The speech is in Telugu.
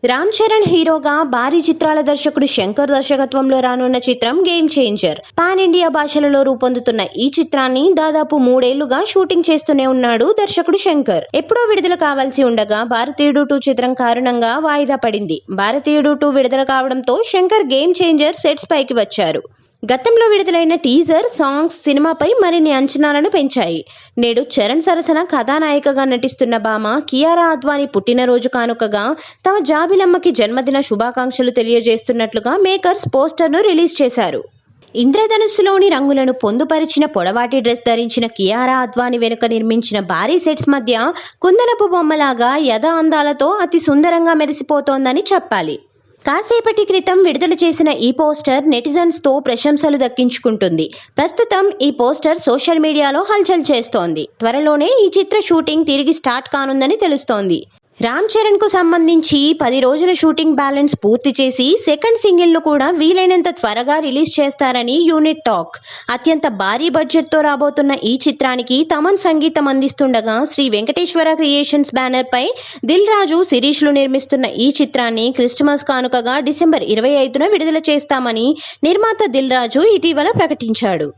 రామ్ చరణ్ హీరోగా భారీ చిత్రాల దర్శకుడు శంకర్ దర్శకత్వంలో రానున్న చిత్రం గేమ్ చేంజర్. పాన్ ఇండియా భాషలలో రూపొందుతున్న ఈ చిత్రాన్ని దాదాపు 3 ఏళ్లుగా షూటింగ్ చేస్తూనే ఉన్నాడు దర్శకుడు శంకర్. ఎప్పుడో విడుదల కావాల్సి ఉండగా భారతీయుడు 2 చిత్రం కారణంగా వాయిదా పడింది. భారతీయుడు 2 విడుదల కావడంతో శంకర్ గేమ్ చేంజర్ సెట్స్ పైకి వచ్చారు. గతంలో విడుదలైన టీజర్, సాంగ్స్ సినిమాపై మరిన్ని అంచనాలను పెంచాయి. నేడు చరణ్ సరసన కథానాయికగా నటిస్తున్న భామ కియారా అద్వానీ పుట్టినరోజు కానుకగా తమ జాబిలమ్మకి జన్మదిన శుభాకాంక్షలు తెలియజేస్తున్నట్లుగా మేకర్స్ పోస్టర్ను రిలీజ్ చేశారు. ఇంద్రధనుస్సులోని రంగులను పొందుపరిచిన పొడవాటి డ్రెస్ ధరించిన కియారా అద్వానీ వెనుక నిర్మించిన భారీ సెట్స్ మధ్య కుందనపు బొమ్మలాగా యథా అందాలతో అతి సుందరంగా మెరిసిపోతోందని చెప్పాలి. కాసేపటి క్రితం విడుదల చేసిన ఈ పోస్టర్ నెటిజన్స్తో ప్రశంసలు దక్కించుకుంటుంది. ప్రస్తుతం ఈ పోస్టర్ సోషల్ మీడియాలో హల్చల్ చేస్తోంది. త్వరలోనే ఈ చిత్ర షూటింగ్ తిరిగి స్టార్ట్ కానుందని తెలుస్తోంది. రామ్ చరణ్ కు సంబంధించి 10 రోజుల షూటింగ్ బ్యాలెన్స్ పూర్తి చేసి సెకండ్ సింగిల్ ను కూడా వీలైనంత త్వరగా రిలీజ్ చేస్తారని యూనిట్ టాక్. అత్యంత భారీ బడ్జెట్ తో రాబోతున్న ఈ చిత్రానికి తమన్ సంగీతం అందిస్తుండగా శ్రీ వెంకటేశ్వర క్రియేషన్స్ బ్యానర్ పై దిల్ రాజు, శిరీష్ లు నిర్మిస్తున్న ఈ చిత్రాన్ని క్రిస్మస్ కానుకగా డిసెంబర్ 25న విడుదల చేస్తామని నిర్మాత దిల్ రాజు ఇటీవల ప్రకటించాడు.